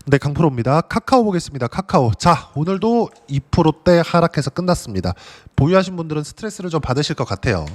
네, 강프로입니다. 카카오 보겠습니다. 카카오. 자, 오늘도 2%대 하락해서 끝났습니다. 보유하신 분들은 스트레스를 좀 받으실 것 같아요.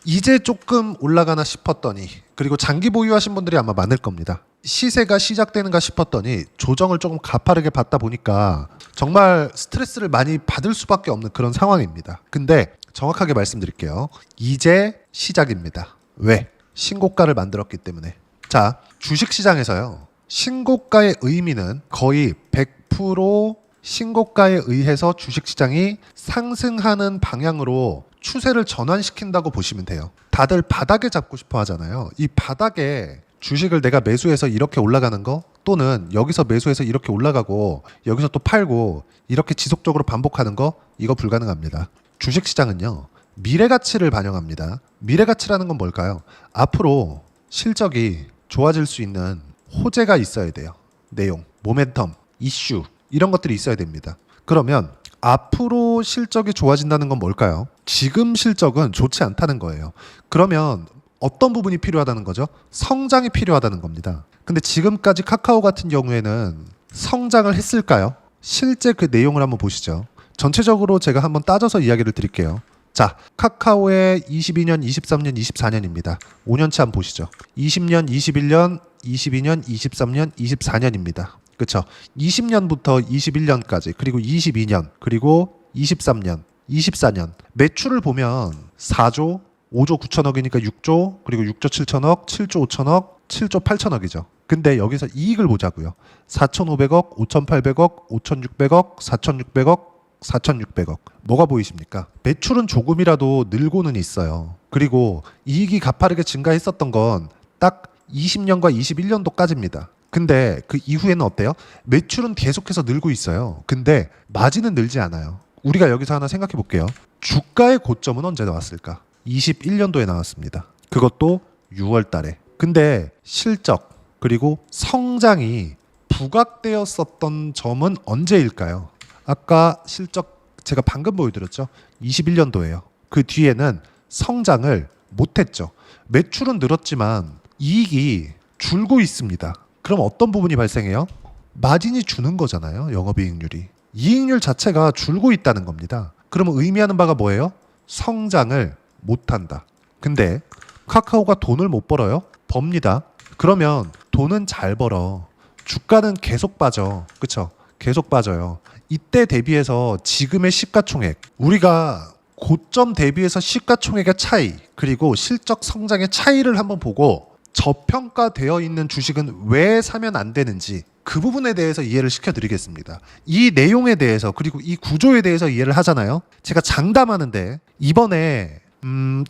이제 조금 올라가나 싶었더니, 그리고 장기 보유하신 분들이 아마 많을 겁니다. 시세가 시작되는가 싶었더니 조정을 조금 가파르게 받다 보니까 정말 스트레스를 많이 받을 수밖에 없는 그런 상황입니다. 근데 정확하게 말씀드릴게요. 이제 시작입니다. 왜? 신고가를 만들었기 때문에. 자, 주식시장에서요. 신고가의 의미는 거의 100% 신고가에 의해서 주식시장이 상승하는 방향으로 추세를 전환시킨다고 보시면 돼요. 다들 바닥에 잡고 싶어 하잖아요. 이 바닥에 주식을 내가 매수해서 이렇게 올라가는 거, 또는 여기서 매수해서 이렇게 올라가고 여기서 또 팔고 이렇게 지속적으로 반복하는 거, 이거 불가능합니다. 주식시장은요, 미래가치를 반영합니다. 미래가치라는 건 뭘까요? 앞으로 실적이 좋아질 수 있는 호재가 있어야 돼요. 내용, 모멘텀, 이슈, 이런 것들이 있어야 됩니다. 그러면 앞으로 실적이 좋아진다는 건 뭘까요? 지금 실적은 좋지 않다는 거예요. 그러면 어떤 부분이 필요하다는 거죠? 성장이 필요하다는 겁니다. 근데 지금까지 카카오 같은 경우에는 성장을 했을까요? 실제 그 내용을 한번 보시죠. 전체적으로 제가 한번 따져서 이야기를 드릴게요. 자, 카카오의 22년, 23년, 24년입니다. 5년치 한번 보시죠. 20년, 21년, 22년, 23년, 24년입니다. 그렇죠? 20년부터 21년까지, 그리고 22년, 그리고 23년, 24년 매출을 보면 4조, 5조 9천억이니까 6조, 그리고 6조 7천억, 7조 5천억, 7조 8천억이죠. 근데 여기서 이익을 보자고요. 4,500억, 5,800억, 5,600억, 4,600억, 4,600억. 뭐가 보이십니까? 매출은 조금이라도 늘고는 있어요. 그리고 이익이 가파르게 증가했었던 건 딱 20년과 21년도까지입니다. 근데 그 이후에는 어때요? 매출은 계속해서 늘고 있어요. 근데 마진은 늘지 않아요. 우리가 여기서 하나 생각해 볼게요. 주가의 고점은 언제 나왔을까? 21년도에 나왔습니다. 그것도 6월 달에. 근데 실적 그리고 성장이 부각되었었던 점은 언제일까요? 아까 실적 제가 방금 보여드렸죠. 21년도예요. 그 뒤에는 성장을 못했죠. 매출은 늘었지만 이익이 줄고 있습니다. 그럼 어떤 부분이 발생해요? 마진이 주는 거잖아요. 영업이익률이. 이익률 자체가 줄고 있다는 겁니다. 그러면 의미하는 바가 뭐예요? 성장을 못한다. 근데 카카오가 돈을 못 벌어요? 법니다. 그러면 돈은 잘 벌어. 주가는 계속 빠져. 그쵸? 계속 빠져요. 이때 대비해서 지금의 시가총액, 우리가 고점 대비해서 시가총액의 차이, 그리고 실적 성장의 차이를 한번 보고 저평가되어 있는 주식은 왜 사면 안 되는지 그 부분에 대해서 이해를 시켜드리겠습니다. 이 내용에 대해서, 그리고 이 구조에 대해서 이해를 하잖아요. 제가 장담하는데 이번에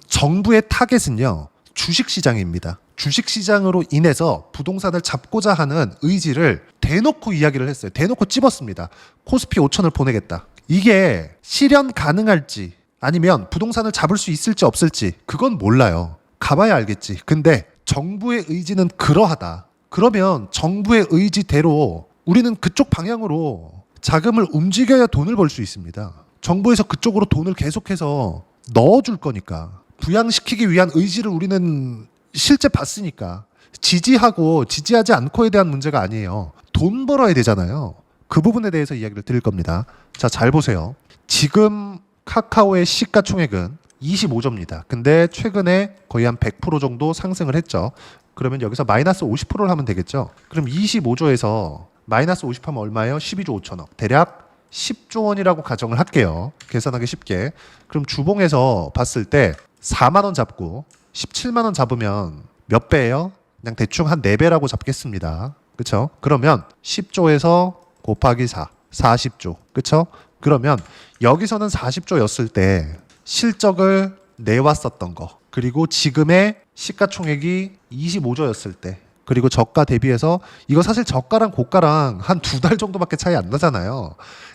정부의 타겟은요, 주식시장입니다. 주식시장으로 인해서 부동산을 잡고자 하는 의지를 대놓고 이야기를 했어요. 대놓고 찝었습니다. 코스피 5천을 보내겠다. 이게 실현 가능할지, 아니면 부동산을 잡을 수 있을지 없을지 그건 몰라요. 가봐야 알겠지. 근데 정부의 의지는 그러하다. 그러면 정부의 의지대로 우리는 그쪽 방향으로 자금을 움직여야 돈을 벌 수 있습니다. 정부에서 그쪽으로 돈을 계속해서 넣어줄 거니까, 부양시키기 위한 의지를 우리는 실제 봤으니까, 지지하고 지지하지 않고에 대한 문제가 아니에요. 돈 벌어야 되잖아요. 그 부분에 대해서 이야기를 드릴 겁니다. 자, 잘 보세요. 지금 카카오의 시가총액은 25조입니다. 근데 최근에 거의 한 100% 정도 상승을 했죠. 그러면 여기서 마이너스 50%를 하면 되겠죠. 그럼 25조에서 마이너스 50 하면 얼마예요? 12조 5천억. 대략 10조 원이라고 가정을 할게요. 계산하기 쉽게. 그럼 주봉에서 봤을 때 4만 원 잡고 17만 원 잡으면 몇 배예요? 그냥 대충 한 4배라고 잡겠습니다. 그렇죠? 그러면 10조에서 곱하기 4, 40조. 그렇죠? 그러면 여기서는 40조였을 때 실적을 내왔었던 거, 그리고 지금의 시가총액이 25조였을 때, 그리고 저가 대비해서, 이거 사실 저가랑 고가랑 한 2달 정도밖에 차이 안 나잖아요.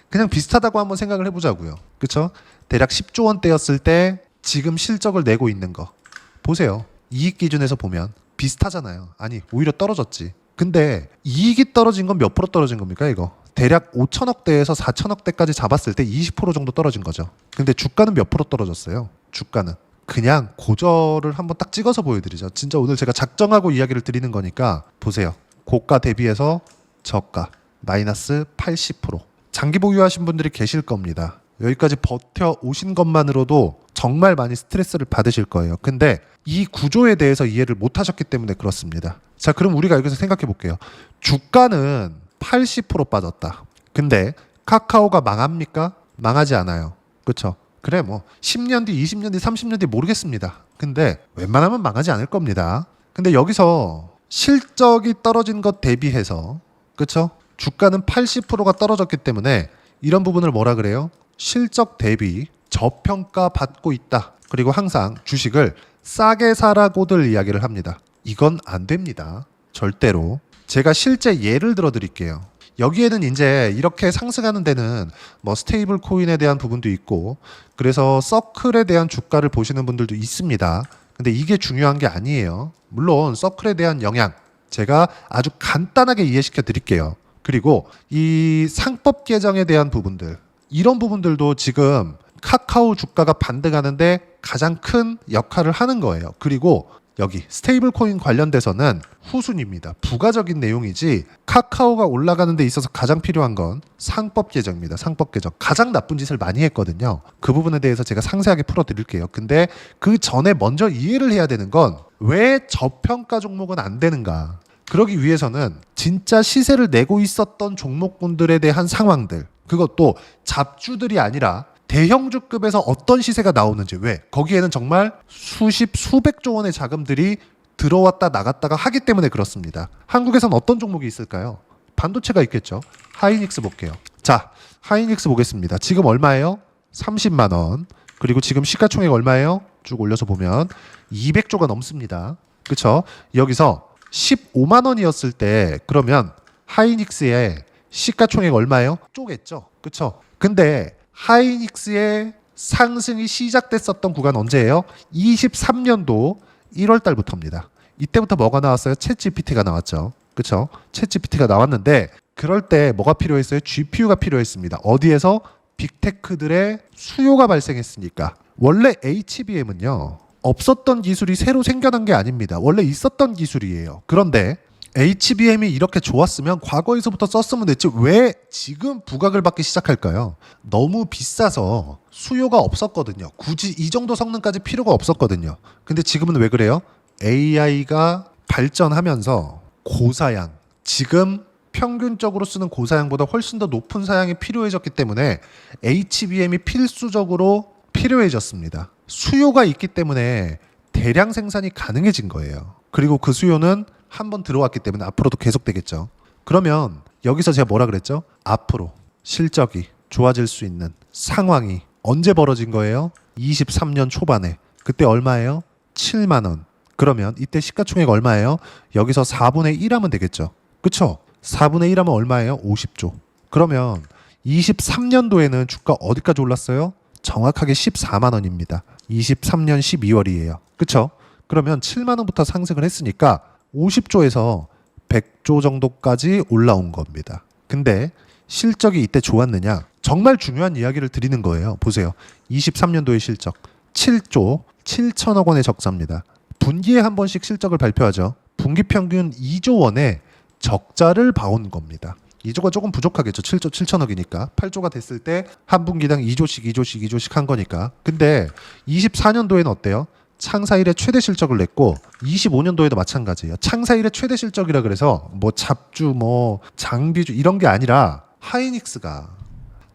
그냥 비슷하다고 한번 생각을 해보자고요. 그렇죠? 대략 10조 원대였을 때 지금 실적을 내고 있는 거 보세요. 이익 기준에서 보면 비슷하잖아요. 아니, 오히려 떨어졌지. 근데 이익이 떨어진 건 몇 프로 떨어진 겁니까, 이거? 대략 5천억대에서 4천억대까지 잡았을 때 20% 정도 떨어진 거죠. 근데 주가는 몇 프로 떨어졌어요? 주가는 그냥 고저를 한번 딱 찍어서 보여드리죠. 진짜 오늘 제가 작정하고 이야기를 드리는 거니까 보세요. 고가 대비해서 저가, 마이너스 80%. 장기 보유하신 분들이 계실 겁니다. 여기까지 버텨 오신 것만으로도 정말 많이 스트레스를 받으실 거예요. 근데 이 구조에 대해서 이해를 못 하셨기 때문에 그렇습니다. 자, 그럼 우리가 여기서 생각해 볼게요. 주가는 80% 빠졌다. 근데 카카오가 망합니까? 망하지 않아요. 그렇죠? 그래 뭐 10년 뒤, 20년 뒤, 30년 뒤 모르겠습니다. 근데 웬만하면 망하지 않을 겁니다. 근데 여기서 실적이 떨어진 것 대비해서 그렇죠? 주가는 80%가 떨어졌기 때문에 이런 부분을 뭐라 그래요? 실적 대비 저평가 받고 있다. 그리고 항상 주식을 싸게 사라고들 이야기를 합니다. 이건 안 됩니다. 절대로. 제가 실제 예를 들어 드릴게요. 여기에는 이제 이렇게 상승하는 데는 뭐 스테이블 코인에 대한 부분도 있고 그래서 서클에 대한 주가를 보시는 분들도 있습니다. 근데 이게 중요한 게 아니에요. 물론 서클에 대한 영향 제가 아주 간단하게 이해시켜 드릴게요. 그리고 이 상법 개정에 대한 부분들 이런 부분들도 지금 카카오 주가가 반등하는데 가장 큰 역할을 하는 거예요. 그리고 여기 스테이블 코인 관련돼서는 후순입니다. 부가적인 내용이지 카카오가 올라가는 데 있어서 가장 필요한 건 상법 개정입니다. 상법 개정. 가장 나쁜 짓을 많이 했거든요. 그 부분에 대해서 제가 상세하게 풀어드릴게요. 근데 그 전에 먼저 이해를 해야 되는 건 왜 저평가 종목은 안 되는가. 그러기 위해서는 진짜 시세를 내고 있었던 종목군들에 대한 상황들 그것도 잡주들이 아니라 대형주급에서 어떤 시세가 나오는지 왜? 거기에는 정말 수십 수백조 원의 자금들이 들어왔다 나갔다가 하기 때문에 그렇습니다. 한국에선 어떤 종목이 있을까요? 반도체가 있겠죠. 하이닉스 볼게요. 자, 하이닉스 보겠습니다. 지금 얼마예요? 30만 원. 그리고 지금 시가총액 얼마예요? 쭉 올려서 보면 200조가 넘습니다. 그렇죠? 여기서 15만 원이었을 때 그러면 하이닉스의 시가총액 얼마예요? 쪼겠죠. 그렇죠? 근데 하이닉스의 상승이 시작됐었던 구간 언제예요? 23년도 1월 달부터입니다. 이때부터 뭐가 나왔어요? 챗GPT가 나왔죠. 그렇죠? 챗GPT가 나왔는데 그럴 때 뭐가 필요했어요? GPU가 필요했습니다. 어디에서? 빅테크들의 수요가 발생했으니까. 원래 HBM은요. 없었던 기술이 새로 생겨난 게 아닙니다. 원래 있었던 기술이에요. 그런데 HBM이 이렇게 좋았으면 과거에서부터 썼으면 됐지 왜 지금 부각을 받기 시작할까요? 너무 비싸서 수요가 없었거든요. 굳이 이 정도 성능까지 필요가 없었거든요. 근데 지금은 왜 그래요? AI가 발전하면서 고사양, 지금 평균적으로 쓰는 고사양보다 훨씬 더 높은 사양이 필요해졌기 때문에 HBM이 필수적으로 필요해졌습니다. 수요가 있기 때문에 대량 생산이 가능해진 거예요. 그리고 그 수요는 한번 들어왔기 때문에 앞으로도 계속되겠죠. 그러면 여기서 제가 뭐라 그랬죠? 앞으로 실적이 좋아질 수 있는 상황이 언제 벌어진 거예요? 23년 초반에. 그때 얼마예요? 7만 원. 그러면 이때 시가총액 얼마예요? 여기서 4분의 1 하면 되겠죠. 그쵸? 4분의 1 하면 얼마예요? 50조. 그러면 23년도에는 주가 어디까지 올랐어요? 정확하게 14만 원입니다. 23년 12월이에요. 그쵸? 그러면 7만 원부터 상승을 했으니까 50조에서 100조 정도까지 올라온 겁니다. 근데 실적이 이때 좋았느냐? 정말 중요한 이야기를 드리는 거예요. 보세요. 23년도의 실적 7조 7천억 원의 적자입니다. 분기에 한 번씩 실적을 발표하죠. 분기 평균 2조 원의 적자를 봐온 겁니다. 2조가 조금 부족하겠죠. 7조 7천억이니까 8조가 됐을 때 한 분기당 2조씩 한 거니까. 근데 24년도에는 어때요? 창사 이래 최대 실적을 냈고 25년도에도 마찬가지예요. 창사 이래 최대 실적이라 그래서 뭐 잡주 뭐 장비주 이런 게 아니라 하이닉스가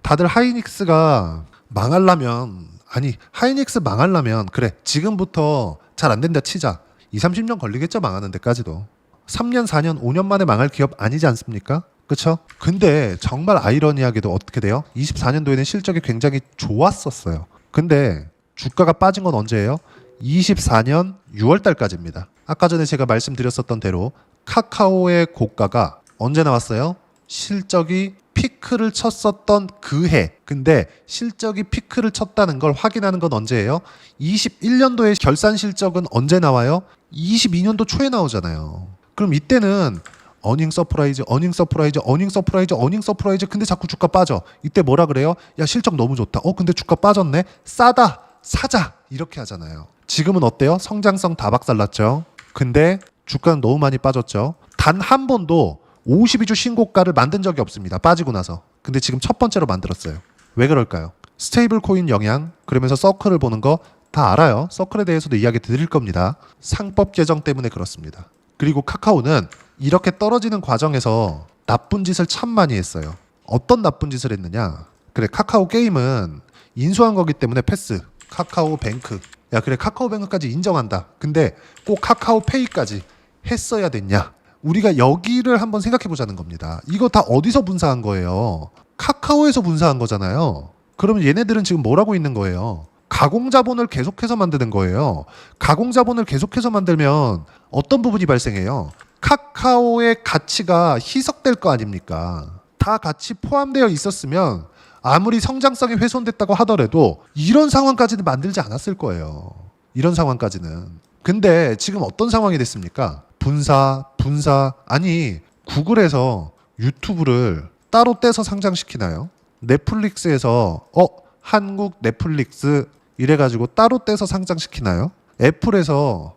다들 하이닉스가 망하려면 아니 하이닉스 망하려면 그래 지금부터 잘 안 된다 치자. 20-30년 걸리겠죠 망하는 데까지도. 3년 4년 5년 만에 망할 기업 아니지 않습니까? 그렇죠? 근데 정말 아이러니하게도 어떻게 돼요? 24년도에는 실적이 굉장히 좋았었어요. 근데 주가가 빠진 건 언제예요? 24년 6월 달까지입니다. 아까 전에 제가 말씀드렸었던 대로 카카오의 고가가 언제 나왔어요? 실적이 피크를 쳤었던 그 해. 근데 실적이 피크를 쳤다는 걸 확인하는 건 언제예요? 21년도의 결산 실적은 언제 나와요? 22년도 초에 나오잖아요. 그럼 이때는 어닝 서프라이즈 근데 자꾸 주가 빠져. 이때 뭐라 그래요? 야 실적 너무 좋다. 근데 주가 빠졌네. 싸다. 사자. 이렇게 하잖아요. 지금은 어때요? 성장성 다 박살났죠. 근데 주가는 너무 많이 빠졌죠. 단 한 번도 52주 신고가를 만든 적이 없습니다. 빠지고 나서. 근데 지금 첫 번째로 만들었어요. 왜 그럴까요? 스테이블 코인 영향, 그러면서 서클을 보는 거 다 알아요. 서클에 대해서도 이야기 드릴 겁니다. 상법 개정 때문에 그렇습니다. 그리고 카카오는 이렇게 떨어지는 과정에서 나쁜 짓을 참 많이 했어요. 어떤 나쁜 짓을 했느냐? 그래, 카카오 게임은 인수한 거기 때문에 패스. 카카오뱅크. 야, 그래, 카카오뱅크까지 인정한다. 근데 꼭 카카오페이까지 했어야 됐냐? 우리가 여기를 한번 생각해 보자는 겁니다. 이거 다 어디서 분사한 거예요? 카카오에서 분사한 거잖아요. 그러면 얘네들은 지금 뭘 하고 있는 거예요? 가공자본을 계속해서 만드는 거예요. 가공자본을 계속해서 만들면 어떤 부분이 발생해요? 카카오의 가치가 희석될 거 아닙니까? 다 같이 포함되어 있었으면 아무리 성장성이 훼손됐다고 하더라도 이런 상황까지는 만들지 않았을 거예요. 이런 상황까지는. 근데 지금 어떤 상황이 됐습니까? 분사. 아니, 구글에서 유튜브를 따로 떼서 상장시키나요? 넷플릭스에서 한국 넷플릭스 이래가지고 따로 떼서 상장시키나요? 애플에서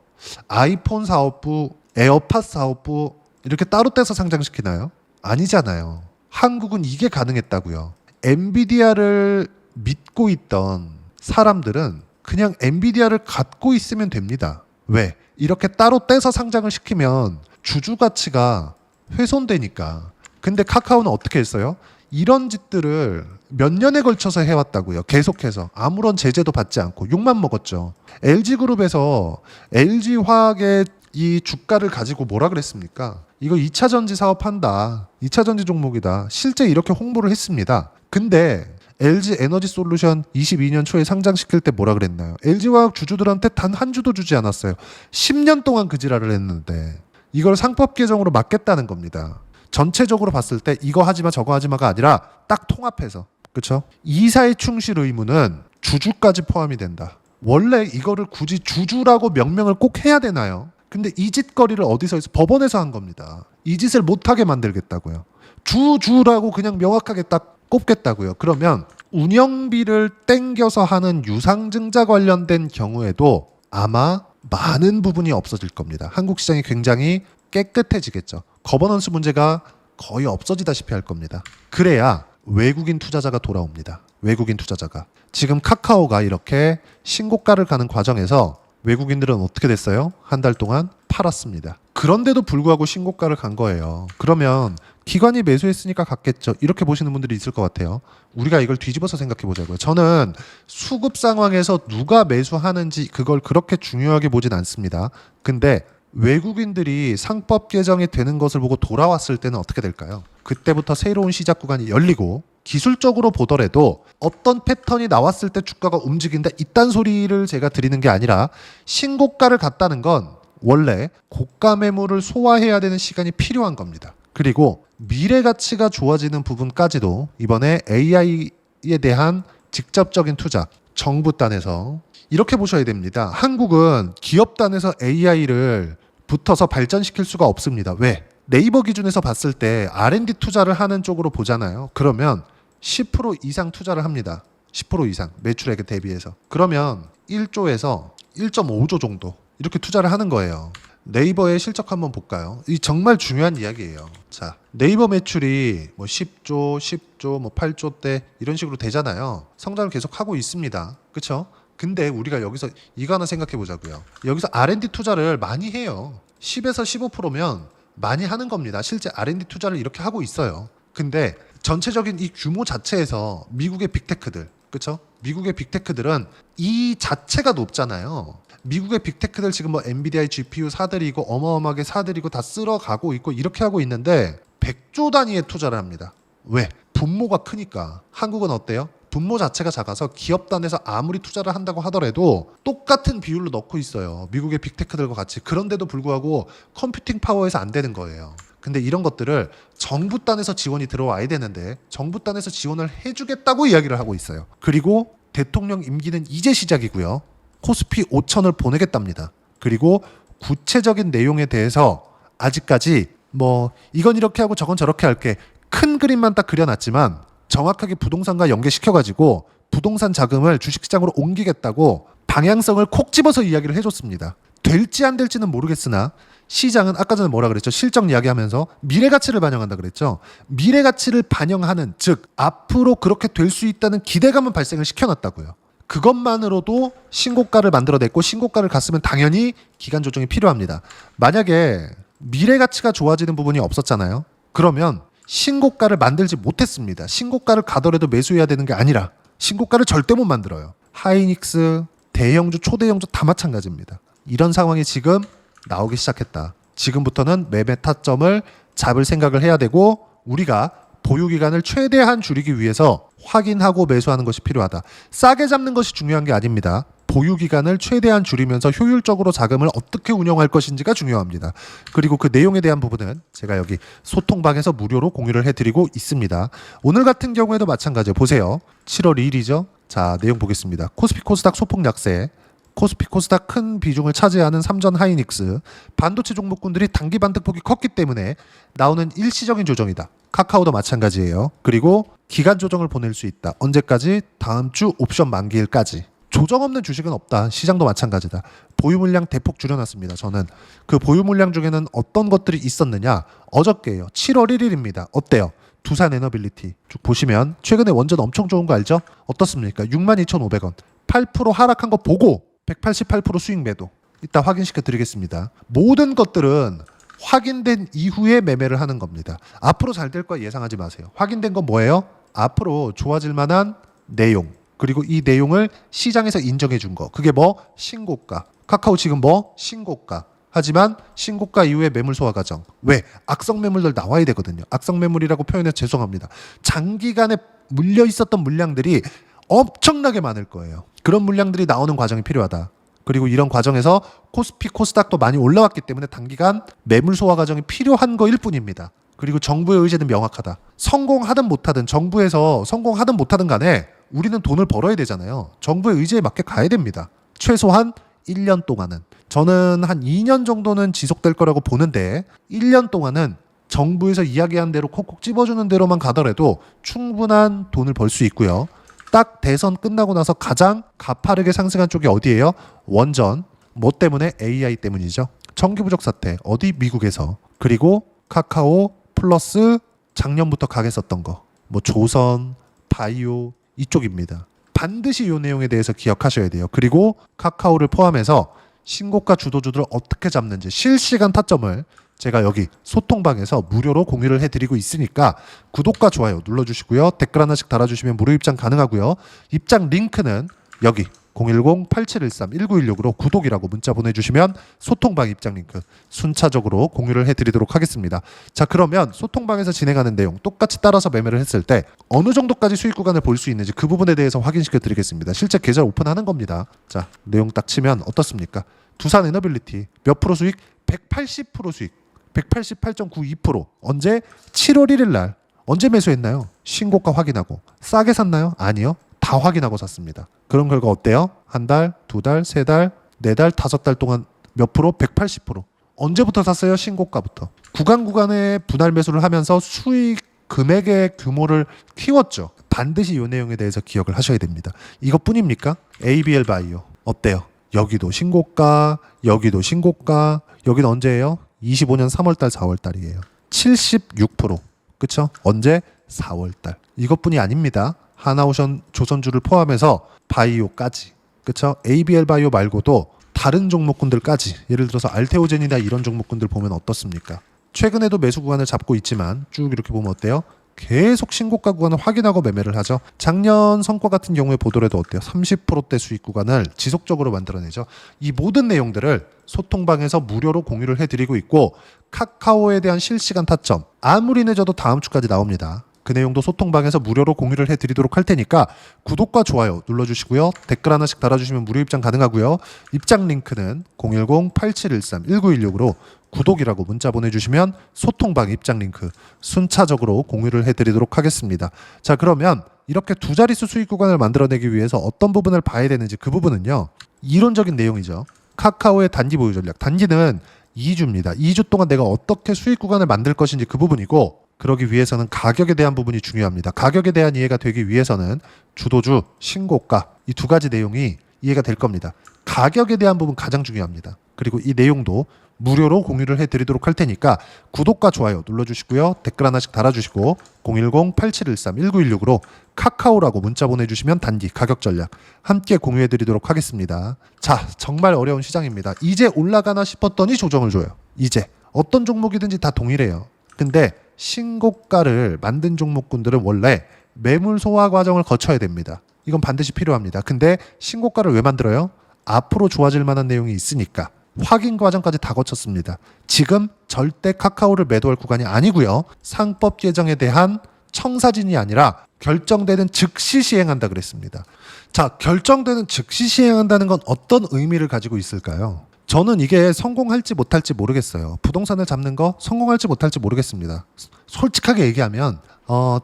아이폰 사업부, 에어팟 사업부 이렇게 따로 떼서 상장시키나요? 아니잖아요. 한국은 이게 가능했다고요. 엔비디아를 믿고 있던 사람들은 그냥 엔비디아를 갖고 있으면 됩니다. 왜? 이렇게 따로 떼서 상장을 시키면 주주 가치가 훼손되니까. 근데 카카오는 어떻게 했어요? 이런 짓들을 몇 년에 걸쳐서 해왔다고요. 계속해서. 아무런 제재도 받지 않고 욕만 먹었죠. LG그룹에서 LG화학의 이 주가를 가지고 뭐라 그랬습니까? 이거 2차 전지 사업한다. 2차 전지 종목이다. 실제 이렇게 홍보를 했습니다. 근데 LG 에너지 솔루션 22년 초에 상장시킬 때 뭐라 그랬나요? LG화학 주주들한테 단 한 주도 주지 않았어요. 10년 동안 그 지랄을 했는데 이걸 상법 개정으로 막겠다는 겁니다. 전체적으로 봤을 때 이거 하지마 저거 하지마가 아니라 딱 통합해서. 그렇죠? 이사의 충실 의무는 주주까지 포함이 된다. 원래 이거를 굳이 주주라고 명명을 꼭 해야 되나요? 근데 이 짓거리를 어디서 해서 법원에서 한 겁니다. 이 짓을 못하게 만들겠다고요. 주주라고 그냥 명확하게 딱 꼽겠다고요. 그러면 운영비를 땡겨서 하는 유상증자 관련된 경우에도 아마 많은 부분이 없어질 겁니다. 한국 시장이 굉장히 깨끗해지겠죠. 거버넌스 문제가 거의 없어지다시피 할 겁니다. 그래야 외국인 투자자가 돌아옵니다. 외국인 투자자가. 지금 카카오가 이렇게 신고가를 가는 과정에서 외국인들은 어떻게 됐어요? 한 달 동안 팔았습니다. 그런데도 불구하고 신고가를 간 거예요. 그러면 기관이 매수했으니까 갔겠죠. 이렇게 보시는 분들이 있을 것 같아요. 우리가 이걸 뒤집어서 생각해 보자고요. 저는 수급 상황에서 누가 매수하는지 그걸 그렇게 중요하게 보진 않습니다. 근데 외국인들이 상법 개정이 되는 것을 보고 돌아왔을 때는 어떻게 될까요? 그때부터 새로운 시작 구간이 열리고 기술적으로 보더라도 어떤 패턴이 나왔을 때 주가가 움직인다 이딴 소리를 제가 드리는 게 아니라 신고가를 갔다는 건 원래 고가 매물을 소화해야 되는 시간이 필요한 겁니다. 그리고 미래 가치가 좋아지는 부분까지도 이번에 AI에 대한 직접적인 투자, 정부 단에서 이렇게 보셔야 됩니다. 한국은 기업 단에서 AI를 붙어서 발전시킬 수가 없습니다. 왜? 네이버 기준에서 봤을 때 R&D 투자를 하는 쪽으로 보잖아요. 그러면 10% 이상 투자를 합니다. 10% 이상 매출액에 대비해서. 그러면 1조에서 1.5조 정도 이렇게 투자를 하는 거예요. 네이버의 실적 한번 볼까요? 이 정말 중요한 이야기예요. 자, 네이버 매출이 뭐 10조, 뭐 8조대 이런 식으로 되잖아요. 성장을 계속 하고 있습니다. 그렇죠? 근데 우리가 여기서 이거 하나 생각해 보자고요. 여기서 R&D 투자를 많이 해요. 10에서 15%면 많이 하는 겁니다. 실제 R&D 투자를 이렇게 하고 있어요. 근데 전체적인 이 규모 자체에서 미국의 빅테크들, 그렇죠? 미국의 빅테크들은 이 자체가 높잖아요. 미국의 빅테크들 지금 뭐 엔비디아의 GPU 사들이고 어마어마하게 사들이고 다 쓸어가고 있고 이렇게 하고 있는데 100조 단위의 투자를 합니다. 왜? 분모가 크니까. 한국은 어때요? 분모 자체가 작아서 기업 단에서 아무리 투자를 한다고 하더라도 똑같은 비율로 넣고 있어요. 미국의 빅테크들과 같이. 그런데도 불구하고 컴퓨팅 파워에서 안 되는 거예요. 근데 이런 것들을 정부 단에서 지원이 들어와야 되는데 정부 단에서 지원을 해주겠다고 이야기를 하고 있어요. 그리고 대통령 임기는 이제 시작이고요. 코스피 5천을 보내겠답니다. 그리고 구체적인 내용에 대해서 아직까지 뭐 이건 이렇게 하고 저건 저렇게 할게 큰 그림만 딱 그려놨지만 정확하게 부동산과 연계시켜가지고 부동산 자금을 주식시장으로 옮기겠다고 방향성을 콕 집어서 이야기를 해줬습니다. 될지 안 될지는 모르겠으나 시장은 아까 전에 뭐라 그랬죠? 실적 이야기하면서 미래 가치를 반영한다 그랬죠. 미래 가치를 반영하는, 즉 앞으로 그렇게 될 수 있다는 기대감은 발생을 시켜놨다고요. 그것만으로도 신고가를 만들어냈고 신고가를 갔으면 당연히 기간 조정이 필요합니다. 만약에 미래 가치가 좋아지는 부분이 없었잖아요. 그러면 신고가를 만들지 못했습니다. 신고가를 가더라도 매수해야 되는 게 아니라 신고가를 절대 못 만들어요. 하이닉스, 대형주, 초대형주 다 마찬가지입니다. 이런 상황이 지금 나오기 시작했다. 지금부터는 매매 타점을 잡을 생각을 해야 되고 우리가 보유 기간을 최대한 줄이기 위해서 확인하고 매수하는 것이 필요하다. 싸게 잡는 것이 중요한 게 아닙니다. 보유 기간을 최대한 줄이면서 효율적으로 자금을 어떻게 운영할 것인지가 중요합니다. 그리고 그 내용에 대한 부분은 제가 여기 소통방에서 무료로 공유를 해드리고 있습니다. 오늘 같은 경우에도 마찬가지예요. 보세요. 7월 2일이죠. 자, 내용 보겠습니다. 코스피 코스닥 소폭 약세. 코스피 코스닥 큰 비중을 차지하는 삼전 하이닉스, 반도체 종목군들이 단기 반등폭이 컸기 때문에 나오는 일시적인 조정이다. 카카오도 마찬가지예요. 그리고 기간 조정을 보낼 수 있다. 언제까지? 다음 주 옵션 만기일까지. 조정 없는 주식은 없다. 시장도 마찬가지다. 보유 물량 대폭 줄여놨습니다. 저는 그 보유 물량 중에는 어떤 것들이 있었느냐? 어저께요. 7월 1일입니다. 어때요? 두산 에너빌리티 쭉 보시면 최근에 원전 엄청 좋은 거 알죠? 어떻습니까? 62,500원. 8% 하락한 거 보고 188% 수익 매도. 이따 확인시켜 드리겠습니다. 모든 것들은 확인된 이후에 매매를 하는 겁니다. 앞으로 잘 될 거 예상하지 마세요. 확인된 건 뭐예요? 앞으로 좋아질 만한 내용. 그리고 이 내용을 시장에서 인정해 준 거. 그게 뭐? 신고가. 카카오 지금 뭐? 신고가. 하지만 신고가 이후에 매물 소화 과정. 왜? 악성 매물들 나와야 되거든요. 악성 매물이라고 표현해서 죄송합니다. 장기간에 물려 있었던 물량들이 엄청나게 많을 거예요. 그런 물량들이 나오는 과정이 필요하다. 그리고 이런 과정에서 코스피 코스닥도 많이 올라왔기 때문에 단기간 매물 소화 과정이 필요한 거일 뿐입니다. 그리고 정부의 의지는 명확하다. 성공하든 못하든 정부에서 성공하든 못하든 간에 우리는 돈을 벌어야 되잖아요. 정부의 의지에 맞게 가야 됩니다. 최소한 1년 동안은. 저는 한 2년 정도는 지속될 거라고 보는데 1년 동안은 정부에서 이야기한 대로 콕콕 집어주는 대로만 가더라도 충분한 돈을 벌 수 있고요. 딱 대선 끝나고 나서 가장 가파르게 상승한 쪽이 어디예요? 원전. 뭐 때문에? AI 때문이죠. 전기 부족 사태. 어디? 미국에서. 그리고 카카오 플러스 작년부터 가겠었던 거. 뭐 조선, 바이오 이쪽입니다. 반드시 이 내용에 대해서 기억하셔야 돼요. 그리고 카카오를 포함해서 신고가 주도주들을 어떻게 잡는지 실시간 타점을 제가 여기 소통방에서 무료로 공유를 해드리고 있으니까 구독과 좋아요 눌러주시고요. 댓글 하나씩 달아주시면 무료 입장 가능하고요. 입장 링크는 여기 010-8713-1916으로 구독이라고 문자 보내주시면 소통방 입장 링크 순차적으로 공유를 해드리도록 하겠습니다. 자, 그러면 소통방에서 진행하는 내용 똑같이 따라서 매매를 했을 때 어느 정도까지 수익 구간을 볼 수 있는지 그 부분에 대해서 확인시켜 드리겠습니다. 실제 계좌 오픈하는 겁니다. 자, 내용 딱 치면 어떻습니까? 두산 에너빌리티 몇 프로 수익? 180% 수익. 188.92%. 언제? 7월 1일 날. 언제 매수했나요? 신고가 확인하고. 싸게 샀나요? 아니요. 다 확인하고 샀습니다. 그런 결과 어때요? 한 달, 두 달, 세 달, 네 달, 다섯 달 동안 몇 프로? 180%. 언제부터 샀어요? 신고가부터. 구간에 분할 매수를 하면서 수익 금액의 규모를 키웠죠. 반드시 이 내용에 대해서 기억을 하셔야 됩니다. 이것뿐입니까? ABL 바이오. 어때요? 여기도 신고가, 여기도 신고가. 여기는 언제예요? 25년 3월달, 4월달이에요. 76%. 그쵸? 언제? 4월달. 이것뿐이 아닙니다. 하나오션 조선주를 포함해서 바이오까지. 그쵸? ABL 바이오 말고도 다른 종목군들까지. 예를 들어서 알테오젠이나 이런 종목군들 보면 어떻습니까? 최근에도 매수 구간을 잡고 있지만 쭉 이렇게 보면 어때요? 계속 신고가 구간을 확인하고 매매를 하죠. 작년 성과 같은 경우에 보더라도 어때요? 30%대 수익 구간을 지속적으로 만들어내죠. 이 모든 내용들을 소통방에서 무료로 공유를 해드리고 있고 카카오에 대한 실시간 타점 아무리 늦어도 다음 주까지 나옵니다. 그 내용도 소통방에서 무료로 공유를 해드리도록 할 테니까 구독과 좋아요 눌러주시고요. 댓글 하나씩 달아주시면 무료 입장 가능하고요. 입장 링크는 010-8713-1916으로 구독이라고 문자 보내주시면 소통방 입장 링크 순차적으로 공유를 해드리도록 하겠습니다. 자, 그러면 이렇게 두 자릿수 수익 구간을 만들어내기 위해서 어떤 부분을 봐야 되는지 그 부분은요. 이론적인 내용이죠. 카카오의 단기 보유 전략. 단기는 2주입니다. 2주 동안 내가 어떻게 수익 구간을 만들 것인지 그 부분이고 그러기 위해서는 가격에 대한 부분이 중요합니다. 가격에 대한 이해가 되기 위해서는 주도주, 신고가 이 두 가지 내용이 이해가 될 겁니다. 가격에 대한 부분 가장 중요합니다. 그리고 이 내용도 무료로 공유를 해드리도록 할 테니까 구독과 좋아요 눌러주시고요. 댓글 하나씩 달아주시고 010-8713-1916으로 카카오라고 문자 보내주시면 단기 가격 전략 함께 공유해드리도록 하겠습니다. 자, 정말 어려운 시장입니다. 이제 올라가나 싶었더니 조정을 줘요. 이제 어떤 종목이든지 다 동일해요. 근데 신고가를 만든 종목군들은 원래 매물 소화 과정을 거쳐야 됩니다. 이건 반드시 필요합니다. 근데 신고가를 왜 만들어요? 앞으로 좋아질 만한 내용이 있으니까. 확인 과정까지 다 거쳤습니다. 지금 절대 카카오를 매도할 구간이 아니고요. 상법 개정에 대한 청사진이 아니라 결정되는 즉시 시행한다 그랬습니다. 자, 결정되는 즉시 시행한다는 건 어떤 의미를 가지고 있을까요? 저는 이게 성공할지 못할지 모르겠어요. 부동산을 잡는 거 성공할지 못할지 모르겠습니다. 솔직하게 얘기하면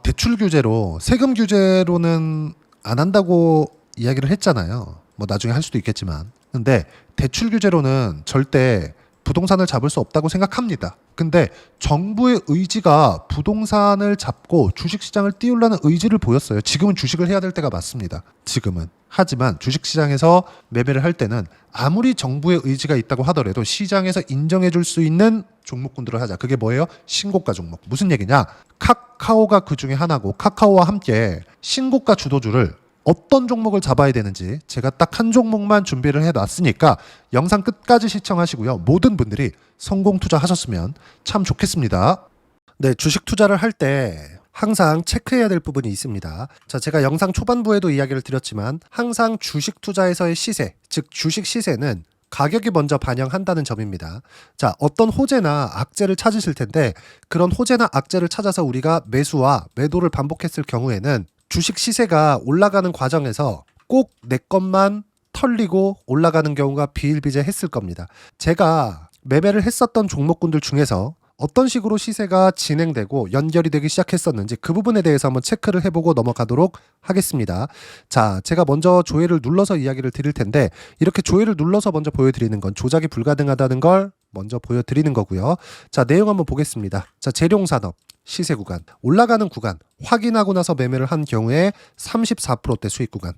대출 규제로 세금 규제로는 안 한다고 이야기를 했잖아요. 뭐 나중에 할 수도 있겠지만. 근데 대출 규제로는 절대 부동산을 잡을 수 없다고 생각합니다. 근데 정부의 의지가 부동산을 잡고 주식시장을 띄우려는 의지를 보였어요. 지금은 주식을 해야 될 때가 맞습니다. 지금은. 하지만 주식시장에서 매매를 할 때는 아무리 정부의 의지가 있다고 하더라도 시장에서 인정해 줄 수 있는 종목군들을 하자. 그게 뭐예요? 신고가 종목. 무슨 얘기냐? 카카오가 그 중에 하나고 카카오와 함께 신고가 주도주를 어떤 종목을 잡아야 되는지 제가 딱 한 종목만 준비를 해놨으니까 영상 끝까지 시청하시고요. 모든 분들이 성공 투자하셨으면 참 좋겠습니다. 네, 주식 투자를 할 때 항상 체크해야 될 부분이 있습니다. 자, 제가 영상 초반부에도 이야기를 드렸지만 항상 주식 투자에서의 시세, 즉 주식 시세는 가격이 먼저 반영한다는 점입니다. 자, 어떤 호재나 악재를 찾으실 텐데 그런 호재나 악재를 찾아서 우리가 매수와 매도를 반복했을 경우에는 주식 시세가 올라가는 과정에서 꼭 내 것만 털리고 올라가는 경우가 비일비재했을 겁니다. 제가 매매를 했었던 종목군들 중에서 어떤 식으로 시세가 진행되고 연결이 되기 시작했었는지 그 부분에 대해서 한번 체크를 해보고 넘어가도록 하겠습니다. 자, 제가 먼저 조회를 눌러서 이야기를 드릴 텐데 이렇게 조회를 눌러서 먼저 보여드리는 건 조작이 불가능하다는 걸 먼저 보여드리는 거고요. 자, 내용 한번 보겠습니다. 자, 재룡산업 시세 구간, 올라가는 구간 확인하고 나서 매매를 한 경우에 34%대 수익 구간.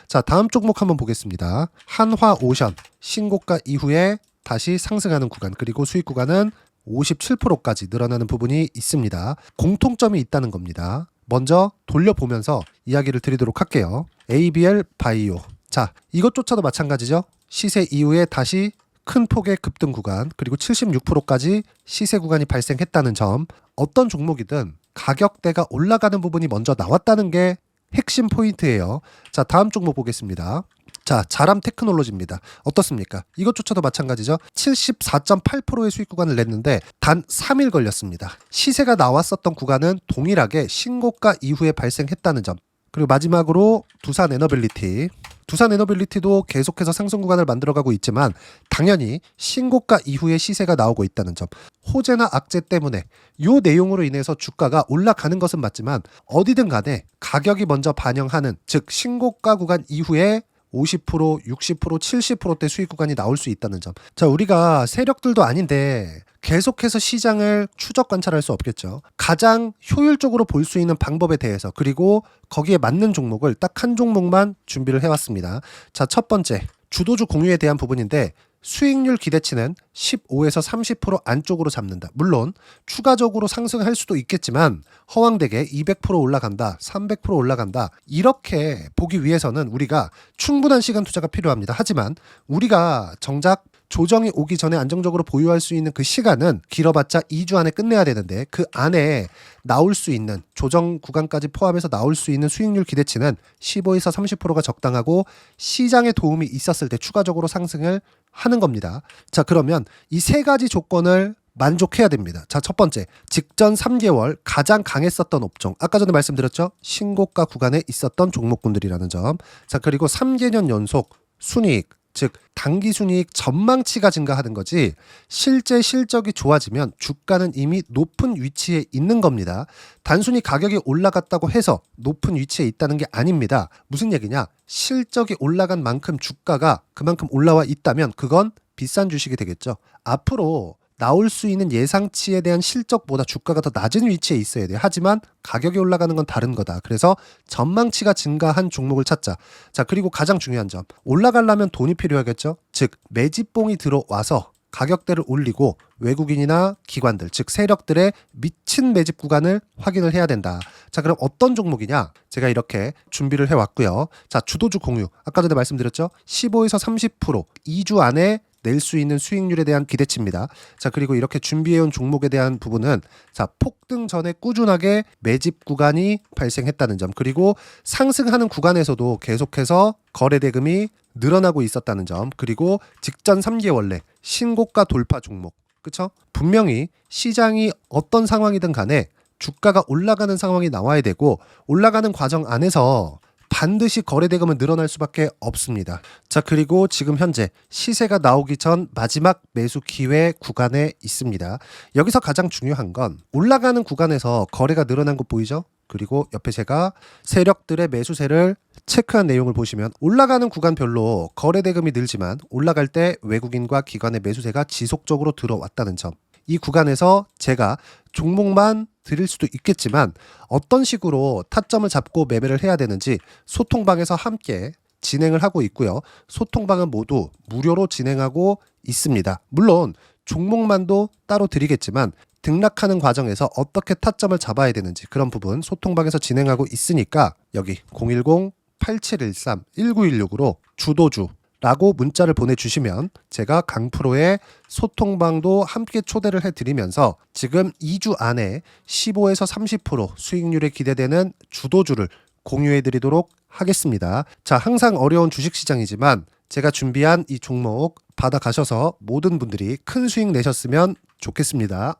자, 다음 종목 한번 보겠습니다. 한화오션 신고가 이후에 다시 상승하는 구간, 그리고 수익 구간은 57%까지 늘어나는 부분이 있습니다. 공통점이 있다는 겁니다. 먼저 돌려보면서 이야기를 드리도록 할게요. ABL 바이오. 자, 이것조차도 마찬가지죠. 시세 이후에 다시 큰 폭의 급등 구간, 그리고 76%까지 시세 구간이 발생했다는 점. 어떤 종목이든 가격대가 올라가는 부분이 먼저 나왔다는 게 핵심 포인트예요. 자, 다음 종목 보겠습니다. 자, 자람 테크놀로지입니다. 어떻습니까? 이것조차도 마찬가지죠. 74.8%의 수익 구간을 냈는데 단 3일 걸렸습니다. 시세가 나왔었던 구간은 동일하게 신고가 이후에 발생했다는 점. 그리고 마지막으로 두산 에너빌리티. 두산 에너빌리티도 계속해서 상승 구간을 만들어가고 있지만 당연히 신고가 이후에 시세가 나오고 있다는 점. 호재나 악재 때문에 이 내용으로 인해서 주가가 올라가는 것은 맞지만 어디든 간에 가격이 먼저 반영하는, 즉 신고가 구간 이후에 50%, 60%, 70%대 수익 구간이 나올 수 있다는 점. 자, 우리가 세력들도 아닌데 계속해서 시장을 추적 관찰할 수 없겠죠. 가장 효율적으로 볼 수 있는 방법에 대해서, 그리고 거기에 맞는 종목을 딱 한 종목만 준비를 해왔습니다. 자, 첫 번째 주도주 공유에 대한 부분인데 수익률 기대치는 15에서 30% 안쪽으로 잡는다. 물론 추가적으로 상승할 수도 있겠지만 허황되게 200% 올라간다, 300% 올라간다, 이렇게 보기 위해서는 우리가 충분한 시간 투자가 필요합니다. 하지만 우리가 정작 조정이 오기 전에 안정적으로 보유할 수 있는 그 시간은 길어봤자 2주 안에 끝내야 되는데 그 안에 나올 수 있는 조정 구간까지 포함해서 나올 수 있는 수익률 기대치는 15에서 30%가 적당하고 시장에 도움이 있었을 때 추가적으로 상승을 하는 겁니다. 자, 그러면 이 세 가지 조건을 만족해야 됩니다. 자, 첫 번째, 직전 3개월 가장 강했었던 업종. 아까 전에 말씀드렸죠? 신고가 구간에 있었던 종목군들이라는 점. 자, 그리고 3개년 연속 순이익, 즉 단기 순이익 전망치가 증가하는 거지 실제 실적이 좋아지면 주가는 이미 높은 위치에 있는 겁니다. 단순히 가격이 올라갔다고 해서 높은 위치에 있다는 게 아닙니다. 무슨 얘기냐? 실적이 올라간 만큼 주가가 그만큼 올라와 있다면 그건 비싼 주식이 되겠죠. 앞으로 나올 수 있는 예상치에 대한 실적보다 주가가 더 낮은 위치에 있어야 돼요. 하지만 가격이 올라가는 건 다른 거다. 그래서 전망치가 증가한 종목을 찾자. 자, 그리고 가장 중요한 점. 올라가려면 돈이 필요하겠죠. 즉 매집봉이 들어와서 가격대를 올리고 외국인이나 기관들, 즉 세력들의 미친 매집 구간을 확인을 해야 된다. 자, 그럼 어떤 종목이냐? 제가 이렇게 준비를 해왔고요. 자, 주도주 공유. 아까 전에 말씀드렸죠? 15에서 30% 2주 안에 낼 수 있는 수익률에 대한 기대치입니다. 자, 그리고 이렇게 준비해온 종목에 대한 부분은 자, 폭등 전에 꾸준하게 매집 구간이 발생했다는 점, 그리고 상승하는 구간에서도 계속해서 거래 대금이 늘어나고 있었다는 점, 그리고 직전 3개월 내 신고가 돌파 종목. 그쵸? 분명히 시장이 어떤 상황이든 간에 주가가 올라가는 상황이 나와야 되고, 올라가는 과정 안에서 반드시 거래 대금은 늘어날 수밖에 없습니다. 자, 그리고 지금 현재 시세가 나오기 전 마지막 매수 기회 구간에 있습니다. 여기서 가장 중요한 건 올라가는 구간에서 거래가 늘어난 거 보이죠? 그리고 옆에 제가 세력들의 매수세를 체크한 내용을 보시면 올라가는 구간별로 거래 대금이 늘지만 올라갈 때 외국인과 기관의 매수세가 지속적으로 들어왔다는 점. 이 구간에서 제가 종목만 드릴 수도 있겠지만 어떤 식으로 타점을 잡고 매매를 해야 되는지 소통방에서 함께 진행을 하고 있고요. 소통방은 모두 무료로 진행하고 있습니다. 물론 종목만도 따로 드리겠지만 등락하는 과정에서 어떻게 타점을 잡아야 되는지 그런 부분 소통방에서 진행하고 있으니까 여기 010-8713-1916으로 주도주 라고 문자를 보내주시면 제가 강프로의 소통방도 함께 초대를 해드리면서 지금 2주 안에 15에서 30% 수익률이 기대되는 주도주를 공유해드리도록 하겠습니다. 자, 항상 어려운 주식시장이지만 제가 준비한 이 종목 받아가셔서 모든 분들이 큰 수익 내셨으면 좋겠습니다.